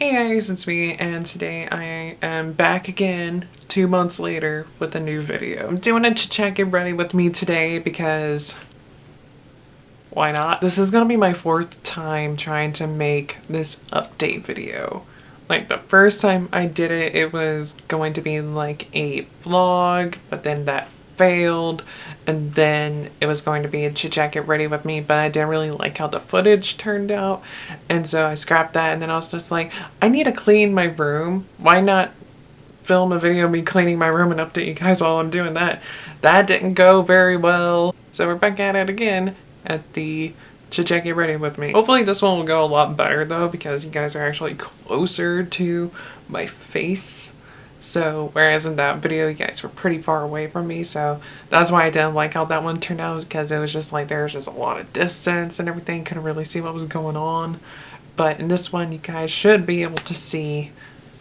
Hey guys, it's me, and today I am back again 2 months later with a new video. I'm doing a chit-chat get ready with me today because why not? This is gonna be my 4th time trying to make this update video. Like the first time I did it, it was going to be like a vlog, but then that failed, and then it was going to be a chit-chat get ready with me, but I didn't really like how the footage turned out, and so I scrapped that. And then I was just like, I need to clean my room. Why not film a video of me cleaning my room and update you guys while I'm doing that? That didn't go very well, so we're back at it again at the chit-chat get ready with me. Hopefully this one will go a lot better though, because you guys are actually closer to my face. So, whereas in that video, you guys were pretty far away from me, so that's why I didn't like how that one turned out, because it was just like there was just a lot of distance and everything, couldn't really see what was going on. But in this one, you guys should be able to see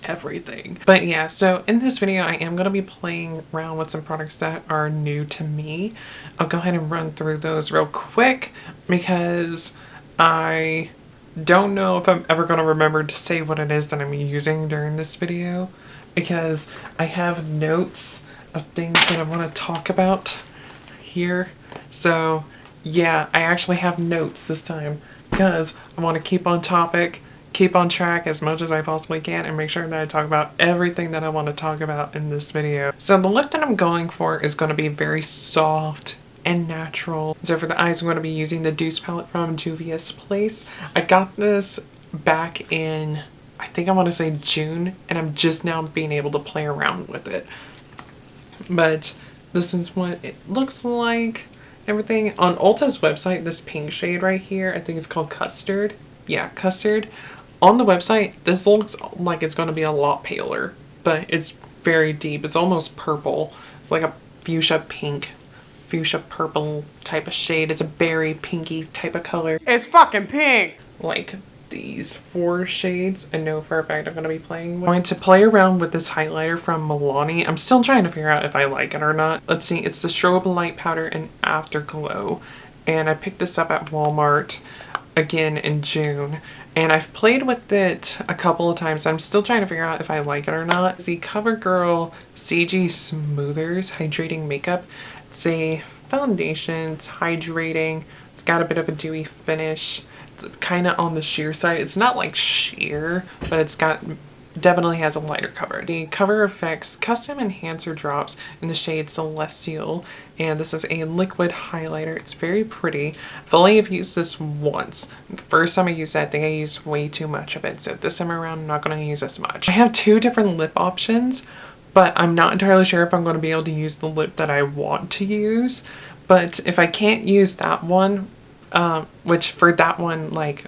everything. But yeah, so in this video, I am going to be playing around with some products that are new to me. I'll go ahead and run through those real quick, because I don't know if I'm ever going to remember to say what it is that I'm using during this video, because I have notes of things that I want to talk about here. So yeah, I actually have notes this time because I want to keep on topic, keep on track as much as I possibly can, and make sure that I talk about everything that I want to talk about in this video. So the look that I'm going for is going to be very soft and natural. So for the eyes, I'm going to be using the Douce palette from Juvia's Place. I got this back in, I think I want to say June, and I'm just now being able to play around with it. But this is what it looks like. Everything on Ulta's website, this pink shade right here, I think it's called Custard. Yeah, Custard. On the website, this looks like it's going to be a lot paler, but it's very deep. It's almost purple. It's like a fuchsia pink, fuchsia purple type of shade. It's a berry pinky type of color. It's fucking pink! Like these 4 shades I know for a fact I'm going to be playing with. I'm going to play around with this highlighter from Milani. I'm still trying to figure out if I like it or not. Let's see, it's the Strobe Light Powder and Afterglow, and I picked this up at Walmart again in June, and I've played with it a couple of times. I'm still trying to figure out if I like it or not. It's the CoverGirl CG Smoothers Hydrating Makeup. It's a foundation, it's hydrating, it's got a bit of a dewy finish. Kind of on the sheer side. It's not like sheer, but it's got, definitely has a lighter cover. The CoverFX Custom Enhancer Drops in the shade Celestial, and this is a liquid highlighter. It's very pretty. I've only used this once. The first time I used it, I think I used way too much of it, so this time around I'm not going to use as much. I have 2 different lip options, but I'm not entirely sure if I'm going to be able to use the lip that I want to use. But if I can't use that one, which for that one, like,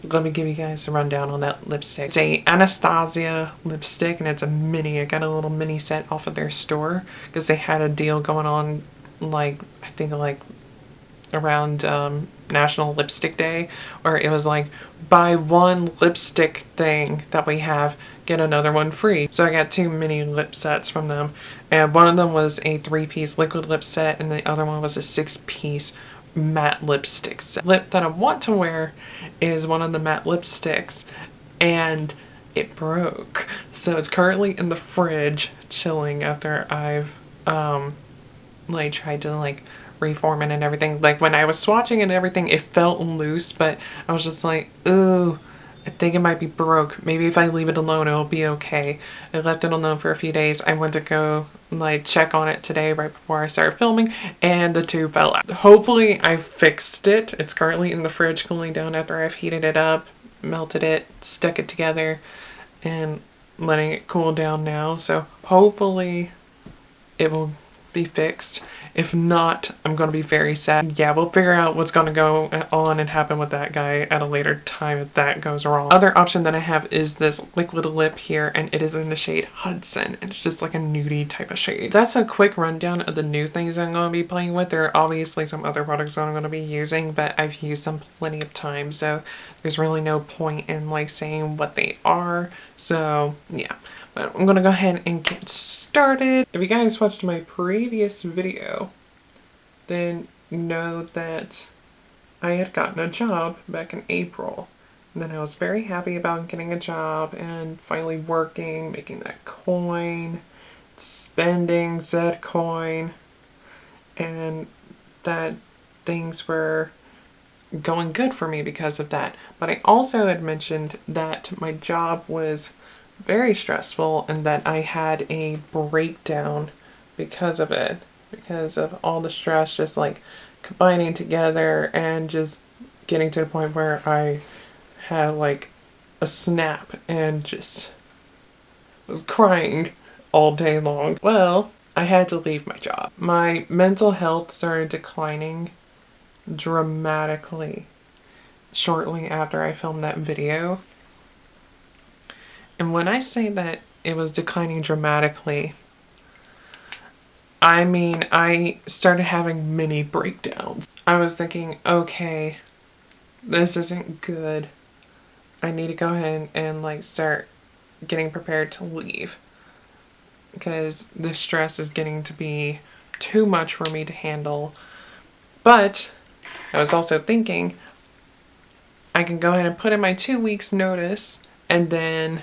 let me give you guys a rundown on that lipstick. It's a Anastasia lipstick, and it's a mini. I got a little mini set off of their store because they had a deal going on, like, I think like around National Lipstick Day, where it was like, buy 1 lipstick thing that we have, get another one free. So I got 2 mini lip sets from them, and one of them was a 3-piece liquid lip set, and the other one was a 6-piece matte lipsticks. The lip that I want to wear is one of the matte lipsticks, and it broke. So it's currently in the fridge chilling after I've like tried to like reform it and everything. Like when I was swatching it and everything, it felt loose, but I was just like, ooh, I think it might be broke. Maybe if I leave it alone, it'll be okay. I left it alone for a few days. I went to go like check on it today right before I started filming, and the tube fell out. Hopefully I fixed it. It's currently in the fridge cooling down after I've heated it up, melted it, stuck it together, and letting it cool down now. So hopefully it will be fixed. If not, I'm going to be very sad. Yeah, we'll figure out what's going to go on and happen with that guy at a later time if that goes wrong. Other option that I have is this liquid lip here, and it is in the shade Hudson. It's just like a nudie type of shade. That's a quick rundown of the new things I'm going to be playing with. There are obviously some other products that I'm going to be using, but I've used them plenty of times, so there's really no point in like saying what they are. So yeah, but I'm going to go ahead and get started. If you guys watched my previous video, then you know that I had gotten a job back in April. And then I was very happy about getting a job and finally working, making that coin, spending said coin, and that things were going good for me because of that. But I also had mentioned that my job was very stressful and that I had a breakdown because of it, because of all the stress just like combining together and just getting to the point where I had like a snap and just was crying all day long. Well, I had to leave my job. My mental health started declining dramatically shortly after I filmed that video. And when I say that it was declining dramatically, I mean I started having mini breakdowns. I was thinking, okay, this isn't good. I need to go ahead and like start getting prepared to leave because the stress is getting to be too much for me to handle. But I was also thinking I can go ahead and put in my 2 weeks notice, and then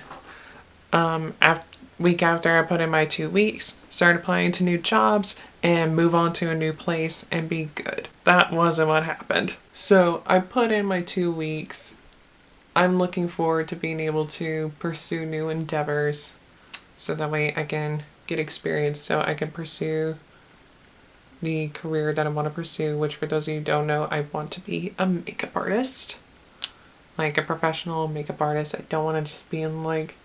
week after I put in my 2 weeks, start applying to new jobs and move on to a new place and be good. That wasn't what happened. So I put in my 2 weeks. I'm looking forward to being able to pursue new endeavors so that way I can get experience so I can pursue the career that I want to pursue, which for those of you who don't know, I want to be a makeup artist. Like a professional makeup artist. I don't want to just be in like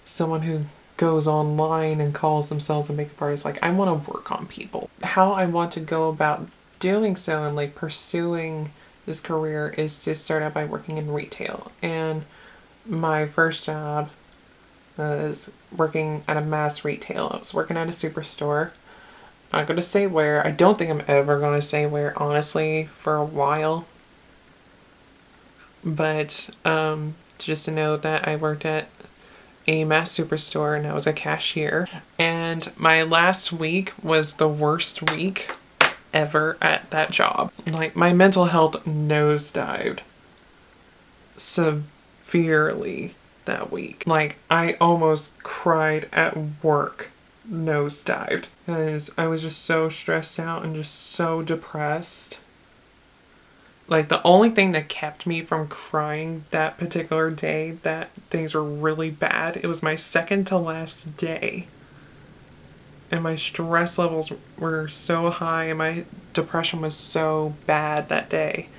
someone who goes online and calls themselves a makeup artist. Like I want to work on people. How I want to go about doing so and like pursuing this career is to start out by working in retail. And my first job was working at a mass retail. I was working at a superstore. I'm not going to say where. I don't think I'm ever going to say where, honestly, for a while. But just to know that I worked at a mass superstore and I was a cashier. And my last week was the worst week ever at that job. Like my mental health nosedived severely that week. Like I almost cried at work, nosedived, because I was just so stressed out and just so depressed. Like the only thing that kept me from crying that particular day that things were really bad, it was my second to last day. And my stress levels were so high and my depression was so bad that day.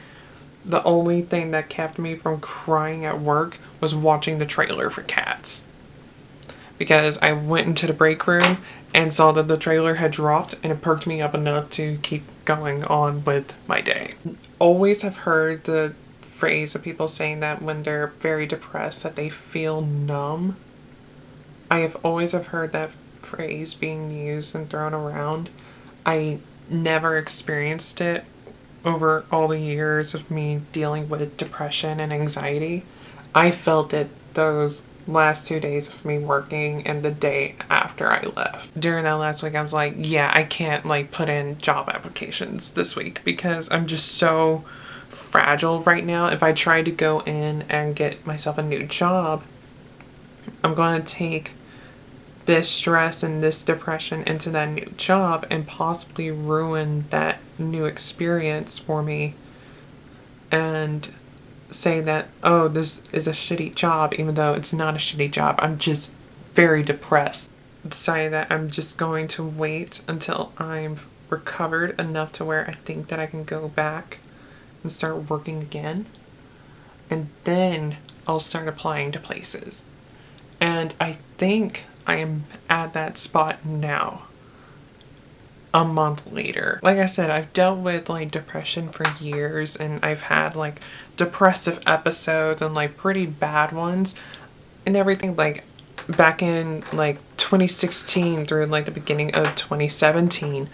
The only thing that kept me from crying at work was watching the trailer for Cats. Because I went into the break room and saw that the trailer had dropped and it perked me up enough to keep going on with my day. Always have heard the phrase of people saying that when they're very depressed that they feel numb. I have always have heard that phrase being used and thrown around. I never experienced it over all the years of me dealing with depression and anxiety. I felt it those last 2 days of me working and the day after I left. During that last week, I was like, yeah, I can't like put in job applications this week because I'm just so fragile right now. If I try to go in and get myself a new job, I'm going to take this stress and this depression into that new job and possibly ruin that new experience for me and say that, oh, this is a shitty job, even though it's not a shitty job. I'm just very depressed. Say that I'm just going to wait until I'm recovered enough to where I think that I can go back and start working again. And then I'll start applying to places. And I think I am at that spot now. A month later. Like I said, I've dealt with like depression for years and I've had like depressive episodes and like pretty bad ones and everything. Like back in like 2016 through like the beginning of 2017,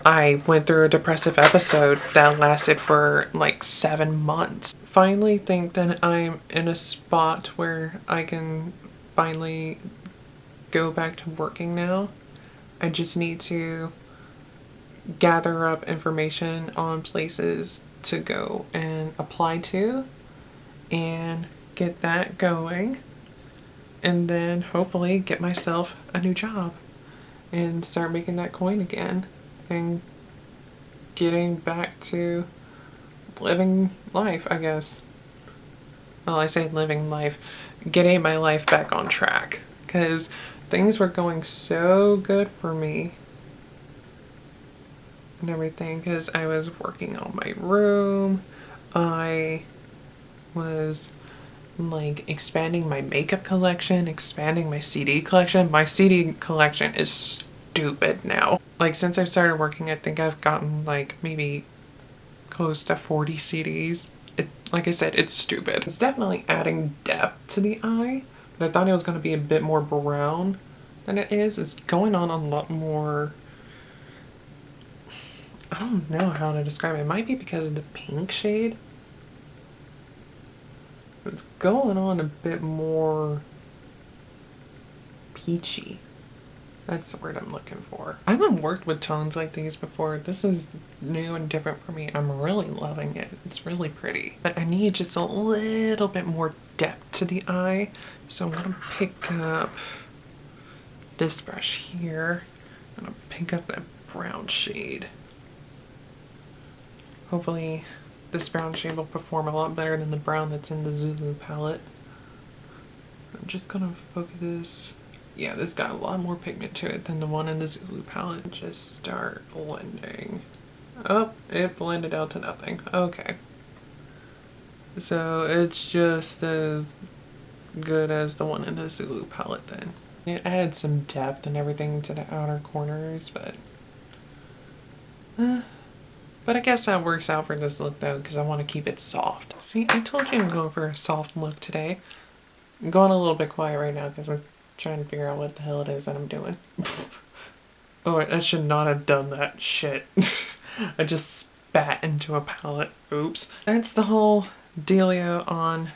I went through a depressive episode that lasted for like 7 months. Finally think that I'm in a spot where I can finally go back to working now. I just need to gather up information on places to go and apply to and get that going, and then hopefully get myself a new job and start making that coin again and getting back to living life, I guess. Well, I say living life, getting my life back on track, because things were going so good for me and everything, because I was working on my room. I was like expanding my makeup collection, expanding my CD collection. My CD collection is stupid now. Like, since I've started working, I think I've gotten like maybe close to 40 CDs. Like I said, it's stupid. It's definitely adding depth to the eye, but I thought it was going to be a bit more brown than it is. It's going on a lot more, I don't know how to describe it. It might be because of the pink shade. It's going on a bit more peachy. That's the word I'm looking for. I haven't worked with tones like these before. This is new and different for me. I'm really loving it. It's really pretty. But I need just a little bit more depth to the eye. So I'm gonna pick up this brush here. I'm gonna pick up that brown shade. Hopefully this brown shade will perform a lot better than the brown that's in the Zulu palette. I'm just gonna focus. Yeah, this got a lot more pigment to it than the one in the Zulu palette. Just start blending. Oh, it blended out to nothing. Okay. So it's just as good as the one in the Zulu palette then. It added some depth and everything to the outer corners, but I guess that works out for this look though, because I want to keep it soft. See, I told you I'm going for a soft look today. I'm going a little bit quiet right now because I'm trying to figure out what the hell it is that I'm doing. Oh, I should not have done that shit. I just spat into a palette. Oops. That's the whole dealio on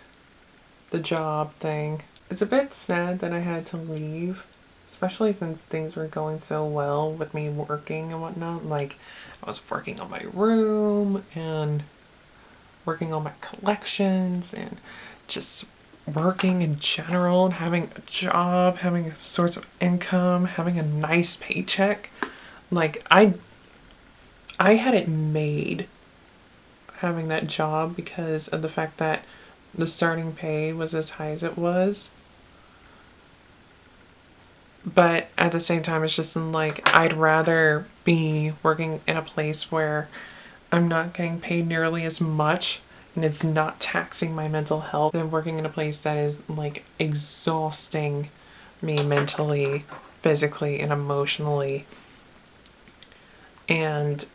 the job thing. It's a bit sad that I had to leave, especially since things were going so well with me working and whatnot. Like, I was working on my room and working on my collections and just working in general and having a job, having a source of income, having a nice paycheck. Like, I had it made having that job because of the fact that the starting pay was as high as it was. But at the same time, it's just like, I'd rather be working in a place where I'm not getting paid nearly as much and it's not taxing my mental health than working in a place that is like exhausting me mentally, physically, and emotionally, and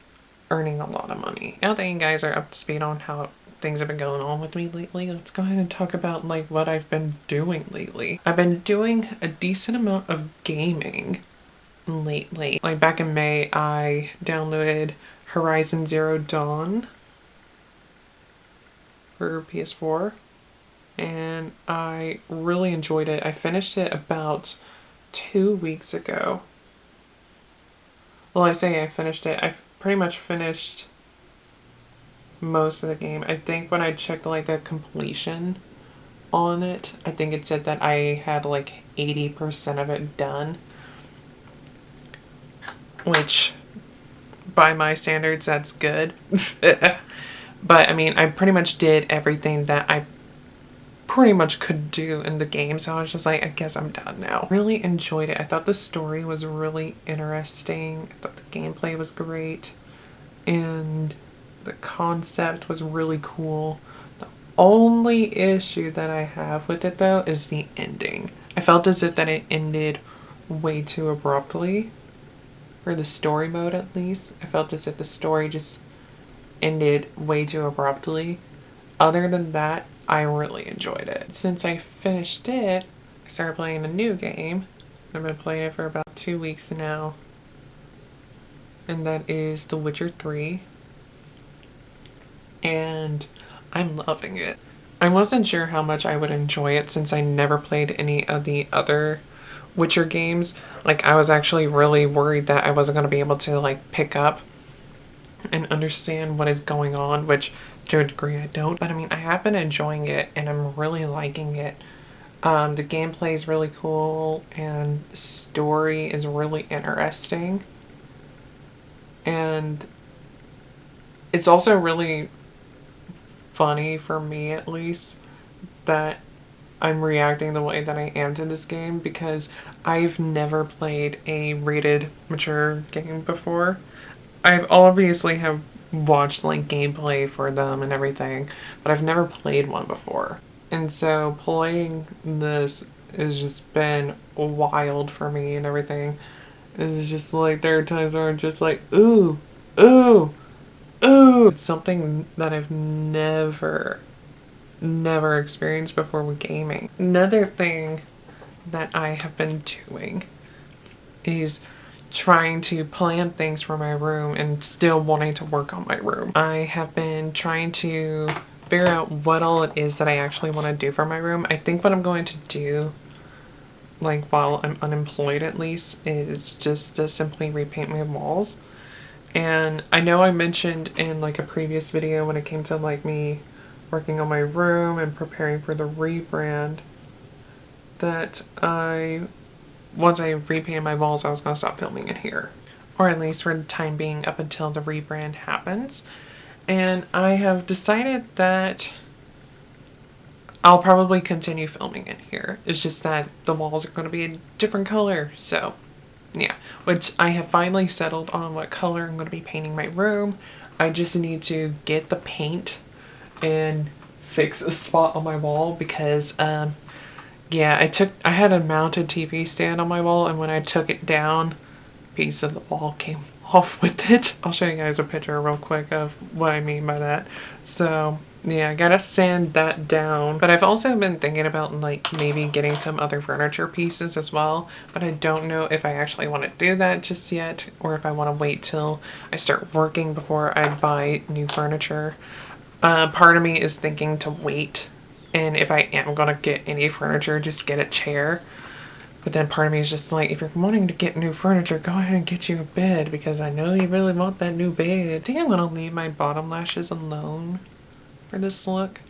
earning a lot of money. Now that you guys are up to speed on how things have been going on with me lately, let's go ahead and talk about like what I've been doing lately. I've been doing a decent amount of gaming lately. Like back in May, I downloaded Horizon Zero Dawn for PS4 and I really enjoyed it. I finished it about 2 weeks ago. Well, I say I finished it. I pretty much finished most of the game. I think when I checked like the completion on it, I think it said that I had like 80% of it done, which by my standards that's good. But I mean, I pretty much did everything that I pretty much could do in the game, so I was just like, I guess I'm done now. Really enjoyed it. I thought the story was really interesting. I thought the gameplay was great and the concept was really cool. The only issue that I have with it though is the ending. I felt as if that it ended way too abruptly, for the story mode at least. I felt as if the story just ended way too abruptly. Other than that, I really enjoyed it. Since I finished it, I started playing a new game. I've been playing it for about 2 weeks now, and that is The Witcher 3. And I'm loving it. I wasn't sure how much I would enjoy it since I never played any of the other Witcher games. Like, I was actually really worried that I wasn't going to be able to like pick up and understand what is going on, which to a degree I don't. But I mean, I have been enjoying it and I'm really liking it. The gameplay is really cool and the story is really interesting. And it's also really funny for me, at least, that I'm reacting the way that I am to this game because I've never played a rated mature game before. I've obviously have watched like gameplay for them and everything, but I've never played one before. And so playing this has just been wild for me and everything. It's just like there are times where I'm just like, ooh, ooh, ooh. It's something that I've never experienced before with gaming. Another thing that I have been doing is trying to plan things for my room and still wanting to work on my room. I have been trying to figure out what all it is that I actually want to do for my room. I think what I'm going to do, like while I'm unemployed at least, is just to simply repaint my walls. And I know I mentioned in like a previous video when it came to like me working on my room and preparing for the rebrand that once I repainted my walls, I was going to stop filming in here. Or at least for the time being up until the rebrand happens. And I have decided that I'll probably continue filming in here. It's just that the walls are going to be a different color. So, yeah. Which I have finally settled on what color I'm going to be painting my room. I just need to get the paint and fix a spot on my wall because, yeah, I had a mounted TV stand on my wall, and when I took it down, a piece of the wall came off with it. I'll show you guys a picture real quick of what I mean by that. So, yeah, I gotta sand that down. But I've also been thinking about, like, maybe getting some other furniture pieces as well. But I don't know if I actually want to do that just yet, or if I want to wait till I start working before I buy new furniture. Part of me is thinking to wait, and if I am gonna get any furniture, just get a chair. But then part of me is just like, if you're wanting to get new furniture, go ahead and get you a bed, because I know you really want that new bed. I think I'm gonna leave my bottom lashes alone for this look,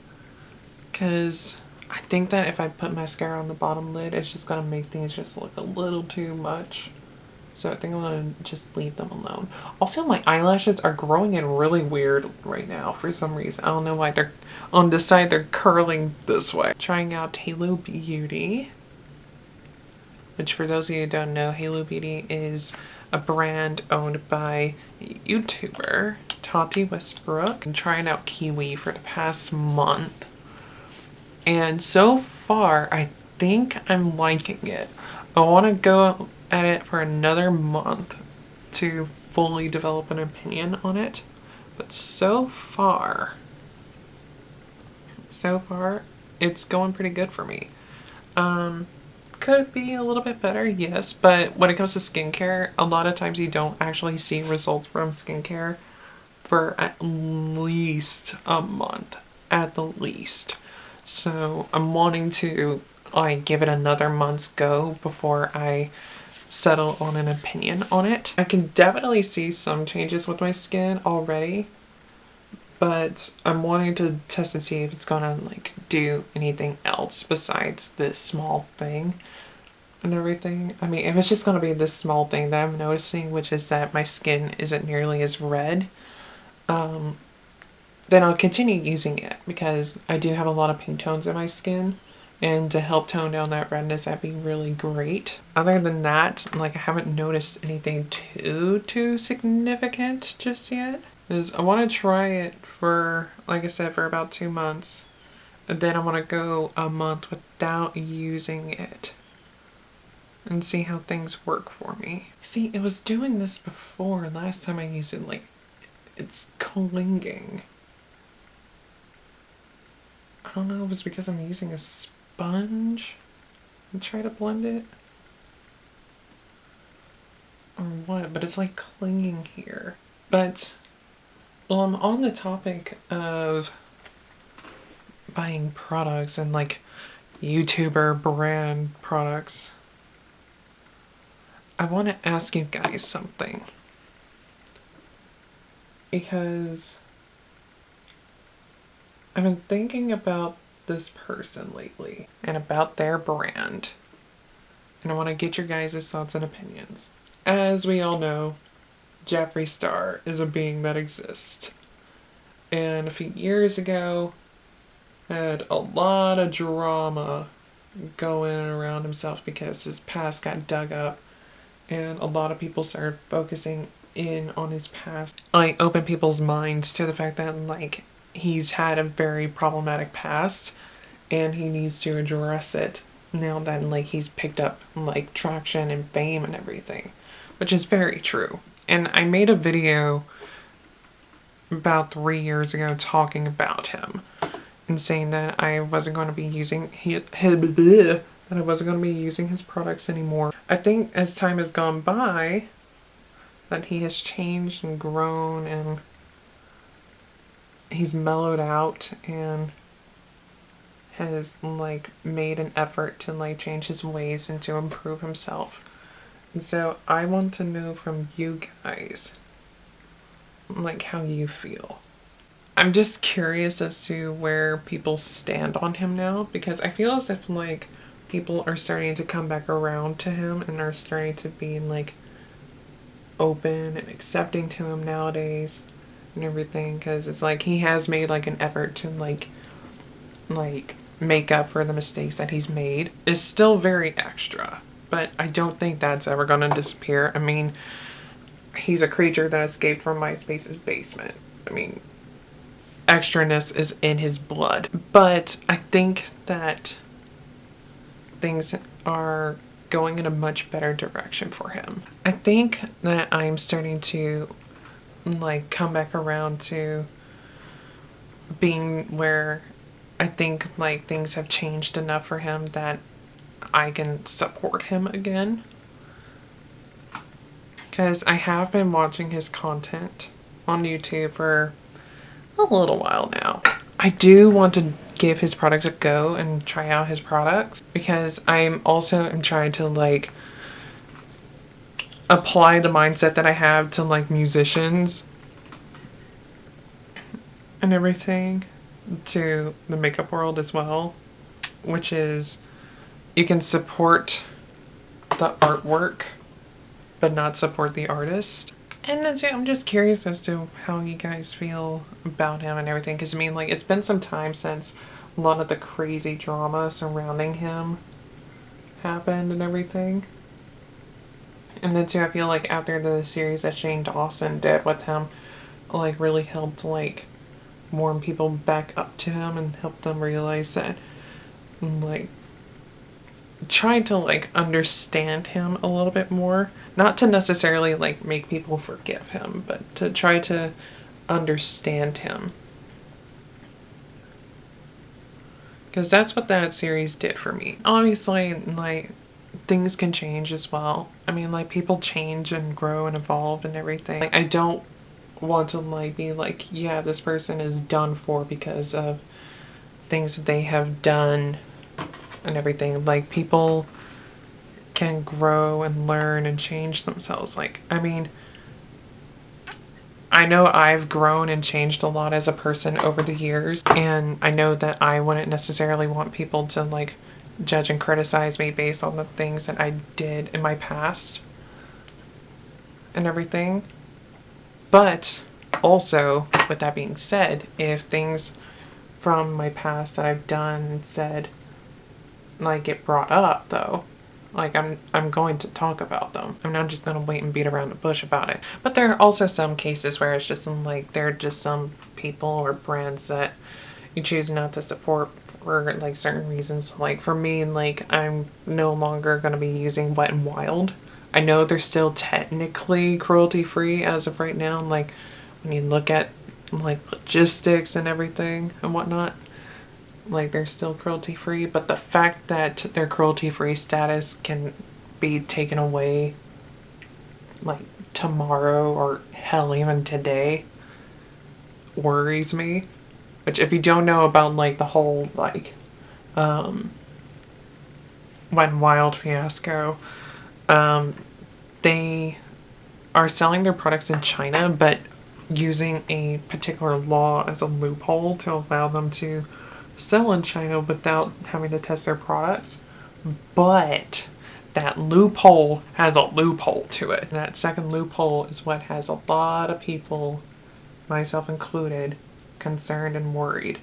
because I think that if I put mascara on the bottom lid, it's just gonna make things just look a little too much. So I think I'm gonna just leave them alone. Also, my eyelashes are growing in really weird right now for some reason. I don't know why they're on this side, they're curling this way. Trying out Halo Beauty, which for those of you who don't know, Halo Beauty is a brand owned by a YouTuber, Tati Westbrook. I'm trying out Kiwi for the past month. And so far, I think I'm liking it. I want to go at it for another month to fully develop an opinion on it. But so far, it's going pretty good for me. Could it be a little bit better? Yes, but when it comes to skincare, a lot of times you don't actually see results from skincare for at least a month, at the least. So I'm wanting to like give it another month's go before I settle on an opinion on it. I can definitely see some changes with my skin already, but I'm wanting to test and see if it's gonna like do anything else besides this small thing and everything. I mean, if it's just gonna be this small thing that I'm noticing, which is that my skin isn't nearly as red, then I'll continue using it because I do have a lot of pink tones in my skin, and to help tone down that redness, that'd be really great. Other than that, like I haven't noticed anything too significant just yet. Is I want to try it for, like I said, for about 2 months. And then I want to go a month without using it and see how things work for me. See, it was doing this before. Last time I used it, like, it's clinging. I don't know if it's because I'm using a sponge and try to blend it or what, but it's like clinging here. But well, I'm on the topic of buying products and like YouTuber brand products. I want to ask you guys something, because I've been thinking about this person lately and about their brand. And I want to get your guys' thoughts and opinions. As we all know, Jeffree Star is a being that exists. And a few years ago, had a lot of drama going around himself because his past got dug up. And a lot of people started focusing in on his past. Like, open people's minds to the fact that, like, he's had a very problematic past. And he needs to address it now that, like, he's picked up, like, traction and fame and everything, which is very true. And I made a video about 3 years ago talking about him and saying that I wasn't going to be using that I wasn't going to be using his products anymore. I think as time has gone by, that he has changed and grown and he's mellowed out and has, like, made an effort to, like, change his ways and to improve himself. And so I want to know from you guys, like, how you feel. I'm just curious as to where people stand on him now, because I feel as if, like, people are starting to come back around to him and are starting to be, like, open and accepting to him nowadays and everything, because it's like he has made, like, an effort to, like make up for the mistakes that he's made. It's still very extra, but I don't think that's ever gonna disappear. I mean, he's a creature that escaped from MySpace's basement. I mean, extraness is in his blood. But I think that things are going in a much better direction for him. I think that I'm starting to, like, come back around to being where I think, like, things have changed enough for him that I can support him again. Because I have been watching his content on YouTube for a little while now. I do want to give his products a go and try out his products, because I'm also trying to, like, apply the mindset that I have to, like, musicians and everything to the makeup world as well, which is you can support the artwork but not support the artist. And then I'm just curious as to how you guys feel about him and everything, because I mean, like, it's been some time since a lot of the crazy drama surrounding him happened and everything. And then too, I feel like after the series that Shane Dawson did with him, like, really helped, like, warm people back up to him and help them realize that, like, try to, like, understand him a little bit more. Not to necessarily, like, make people forgive him, but to try to understand him. Because that's what that series did for me. Obviously, like, things can change as well. I mean, like, people change and grow and evolve and everything. Like, I don't want to, like, be like, yeah, this person is done for because of things that they have done and everything. Like, people can grow and learn and change themselves. Like, I mean, I know I've grown and changed a lot as a person over the years, and I know that I wouldn't necessarily want people to, like, judge and criticize me based on the things that I did in my past and everything. But also, with that being said, if things from my past that I've done and said, like, get brought up, though, like, I'm going to talk about them. I'm not just going to wait and beat around the bush about it. But there are also some cases where it's just, like, there are just some people or brands that you choose not to support for, like, certain reasons. Like, for me, like, I'm no longer going to be using Wet n Wild. I know they're still technically cruelty-free as of right now. Like, when you look at, like, logistics and everything and whatnot, like, they're still cruelty-free. But the fact that their cruelty-free status can be taken away, like, tomorrow or hell, even today, worries me. Which, if you don't know about, like, the whole, like, Wet n Wild fiasco, they are selling their products in China, but using a particular law as a loophole to allow them to sell in China without having to test their products. But that loophole has a loophole to it. And that second loophole is what has a lot of people, myself included, concerned and worried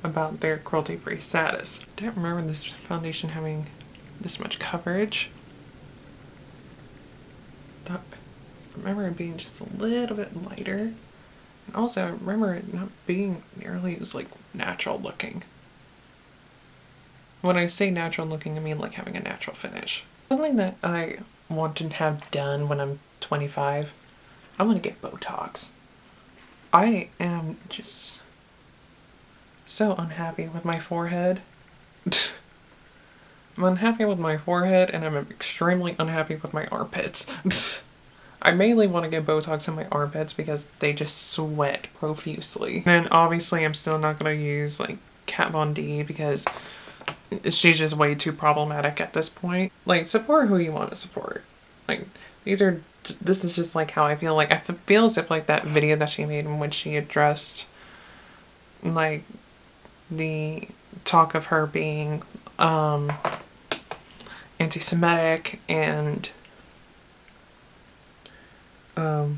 about their cruelty-free status. I don't remember this foundation having this much coverage. I remember it being just a little bit lighter. And also, I remember it not being nearly as, like, natural looking. When I say natural looking, I mean like having a natural finish. Something that I want to have done when I'm 25, I want to get Botox. I am just so unhappy with my forehead. I'm unhappy with my forehead, and I'm extremely unhappy with my armpits. I mainly want to get Botox in my armpits because they just sweat profusely. And obviously I'm still not going to use like Kat Von D because she's just way too problematic at this point. Like, support who you want to support. Like, this is just like how I feel. Like, I feel as if like that video that she made in which she addressed like the talk of her being anti-Semitic and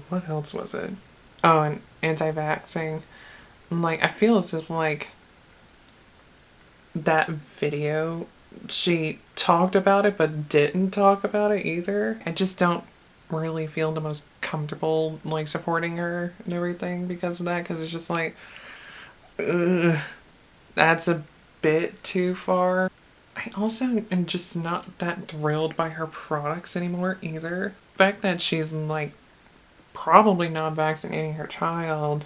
what else was it? Oh, and anti-vaxxing. Like, I feel as if like that video, she talked about it but didn't talk about it either. I just don't really feel the most comfortable like supporting her and everything because of that, because it's just like, ugh, that's a bit too far. I also am just not that thrilled by her products anymore either. The fact that she's like probably not vaccinating her child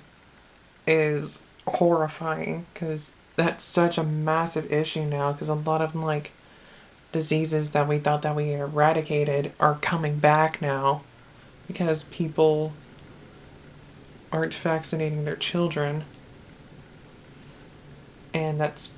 is horrifying because that's such a massive issue now, because a lot of like diseases that we thought that we eradicated are coming back now because people aren't vaccinating their children, and that's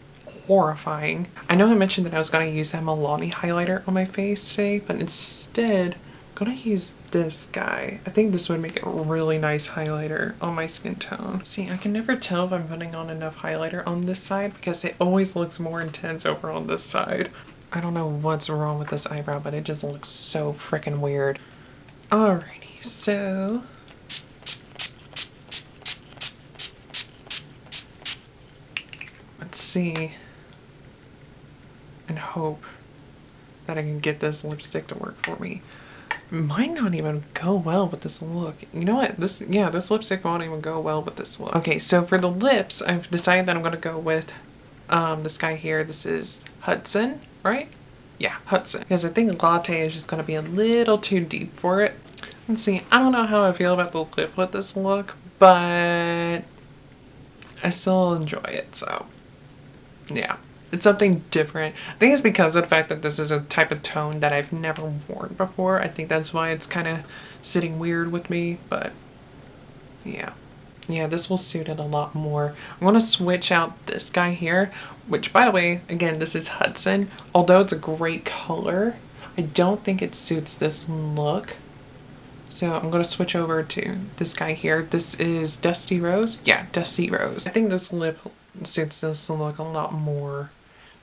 horrifying. I know I mentioned that I was going to use that Milani highlighter on my face today, but instead I'm going to use this guy. I think this would make a really nice highlighter on my skin tone. See, I can never tell if I'm putting on enough highlighter on this side because it always looks more intense over on this side. I don't know what's wrong with this eyebrow, but it just looks so freaking weird. Alrighty, so let's see and hope that I can get this lipstick to work for me. Might not even go well with this look. You know what? This lipstick won't even go well with this look. Okay, so for the lips, I've decided that I'm going to go with this guy here. This is Hudson, right? Yeah, Hudson. Because I think Latte is just going to be a little too deep for it. Let's see. I don't know how I feel about the lip with this look, but I still enjoy it, so yeah. It's something different. I think it's because of the fact that this is a type of tone that I've never worn before. I think that's why it's kind of sitting weird with me, but yeah. Yeah, this will suit it a lot more. I'm going to switch out this guy here, which, by the way, again, this is Hudson. Although it's a great color, I don't think it suits this look. So I'm going to switch over to this guy here. This is Dusty Rose. Yeah, Dusty Rose. I think this lip suits this look a lot more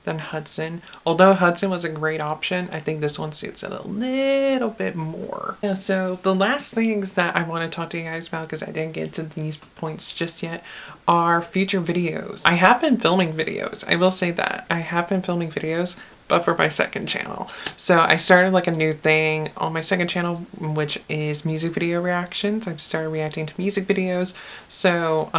than Hudson. Although Hudson was a great option, I think this one suits it a little bit more. Yeah, so the last things that I want to talk to you guys about, because I didn't get to these points just yet, are future videos. I have been filming videos. I will say that. I have been filming videos, but for my second channel. So I started like a new thing on my second channel, which is music video reactions. I've started reacting to music videos. So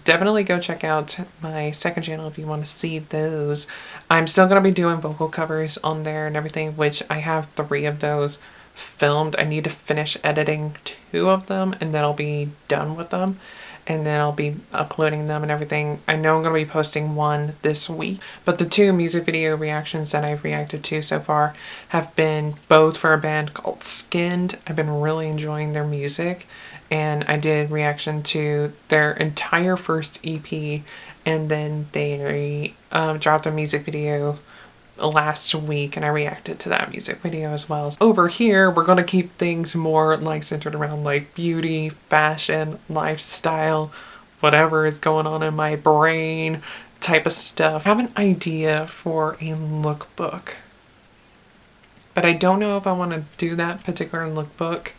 definitely go check out my second channel if you want to see those. I'm still going to be doing vocal covers on there and everything, which I have 3 of those filmed. I need to finish editing 2 of them and then I'll be done with them. And then I'll be uploading them and everything. I know I'm going to be posting 1 this week, but the 2 music video reactions that I've reacted to so far have been both for a band called Skinned. I've been really enjoying their music, and I did reaction to their entire first EP, and then they dropped a music video last week, and I reacted to that music video as well. Over here, we're going to keep things more like centered around like beauty, fashion, lifestyle, whatever is going on in my brain type of stuff. I have an idea for a lookbook, but I don't know if I want to do that particular lookbook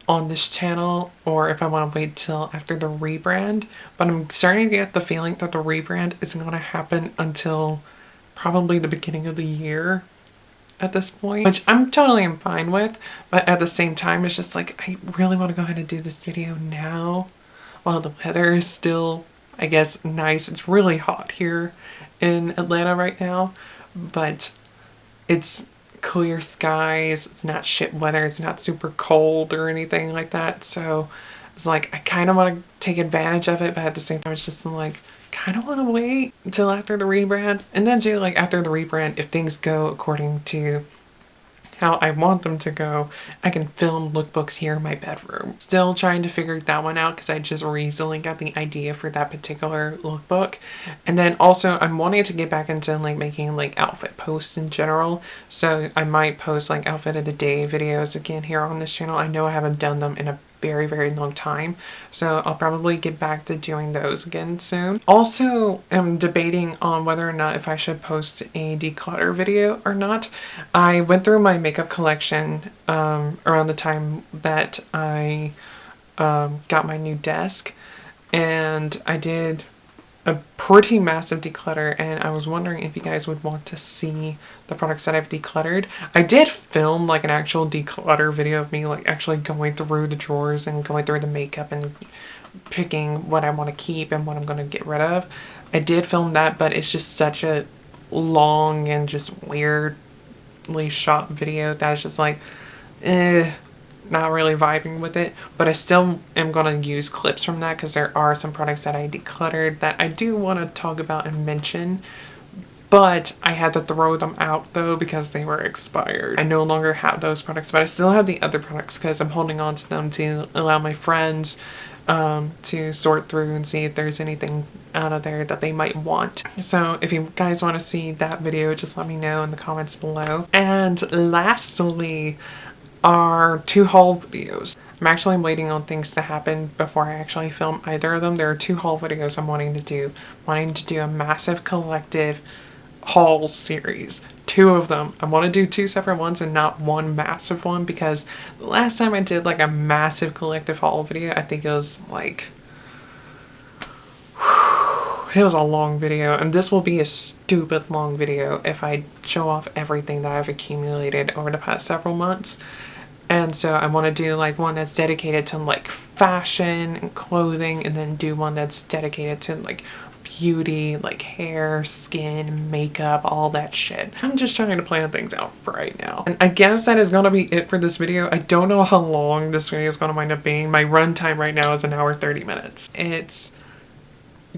on this channel or if I want to wait till after the rebrand. But I'm starting to get the feeling that the rebrand isn't going to happen until probably the beginning of the year at this point, which I'm totally fine with. But at the same time, it's just like, I really want to go ahead and do this video now while the weather is still, I guess, nice. It's really hot here in Atlanta right now, but it's clear skies, it's not shit weather, it's not super cold or anything like that. So it's like, I kind of want to take advantage of it, but at the same time, it's just like, kind of want to wait until after the rebrand. And then too, like after the rebrand, if things go according to how I want them to go, I can film lookbooks here in my bedroom. Still trying to figure that one out because I just recently got the idea for that particular lookbook. And then also I'm wanting to get back into like making like outfit posts in general. So I might post like outfit of the day videos again here on this channel. I know I haven't done them in a very long time, so I'll probably get back to doing those again soon. Also, I'm debating on whether or not if I should post a declutter video or not. I went through my makeup collection around the time that I got my new desk, and I did a pretty massive declutter, and I was wondering if you guys would want to see the products that I've decluttered. I did film like an actual declutter video of me like actually going through the drawers and going through the makeup and picking what I want to keep and what I'm going to get rid of. I did film that, but it's just such a long and just weirdly shot video that it's just like, not really vibing with it. But I still am going to use clips from that because there are some products that I decluttered that I do want to talk about and mention. But I had to throw them out though because they were expired. I no longer have those products, but I still have the other products because I'm holding on to them to allow my friends to sort through and see if there's anything out of there that they might want. So if you guys want to see that video, just let me know in the comments below. And lastly, are 2 haul videos. I'm actually waiting on things to happen before I actually film either of them. There are 2 haul videos I'm wanting to do. Wanting to do a massive collective haul series. 2 of them. I want to do 2 separate ones and not one massive one, because the last time I did like a massive collective haul video, I think it was like, it was a long video, and this will be a stupid long video if I show off everything that I've accumulated over the past several months. And so I want to do like one that's dedicated to like fashion and clothing, and then do one that's dedicated to like beauty, like hair, skin, makeup, all that shit. I'm just trying to plan things out for right now. And I guess that is gonna be it for this video. I don't know how long this video is gonna wind up being. My run time right now is 1 hour 30 minutes. It's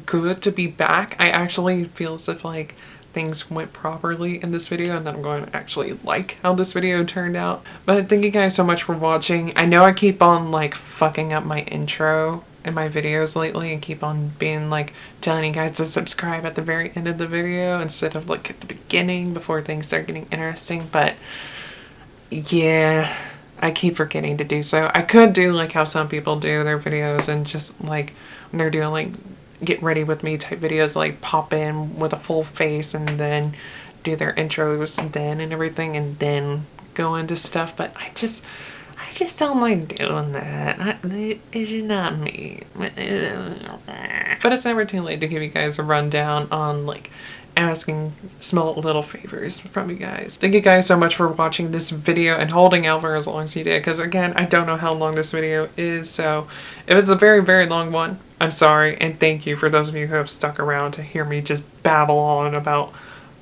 good to be back. I actually feel as if like things went properly in this video, and that I'm going to actually like how this video turned out. But thank you guys so much for watching. I know I keep on like fucking up my intro in my videos lately and keep on being like telling you guys to subscribe at the very end of the video instead of like at the beginning before things start getting interesting, but yeah, I keep forgetting to do so. I could do like how some people do their videos and just like when they're doing like get ready with me type videos, like pop in with a full face and then do their intros and then and everything and then go into stuff, but I just don't like doing that. It's not me. But it's never too late to give you guys a rundown on like asking small little favors from you guys. Thank you guys so much for watching this video and holding out for as long as you did, because again, I don't know how long this video is, so if it's a very long one, I'm sorry, and thank you for those of you who have stuck around to hear me just babble on about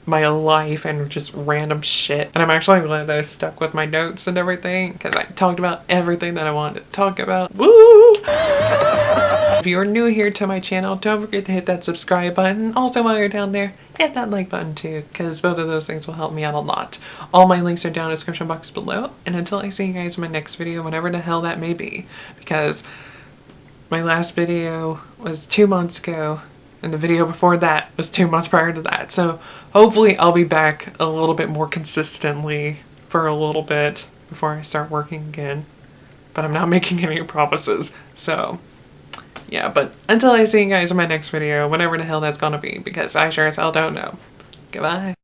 my life and just random shit. And I'm actually glad that I stuck with my notes and everything, because I talked about everything that I wanted to talk about. Woo! If you're new here to my channel, don't forget to hit that subscribe button. Also, while you're down there, hit that like button too, because both of those things will help me out a lot. All my links are down in the description box below. And until I see you guys in my next video, whenever the hell that may be, because my last video was 2 months ago, And the video before that was 2 months prior to that. So hopefully I'll be back a little bit more consistently for a little bit before I start working again. But I'm not making any promises. So yeah, but until I see you guys in my next video, whatever the hell that's gonna be, because I sure as hell don't know. Goodbye.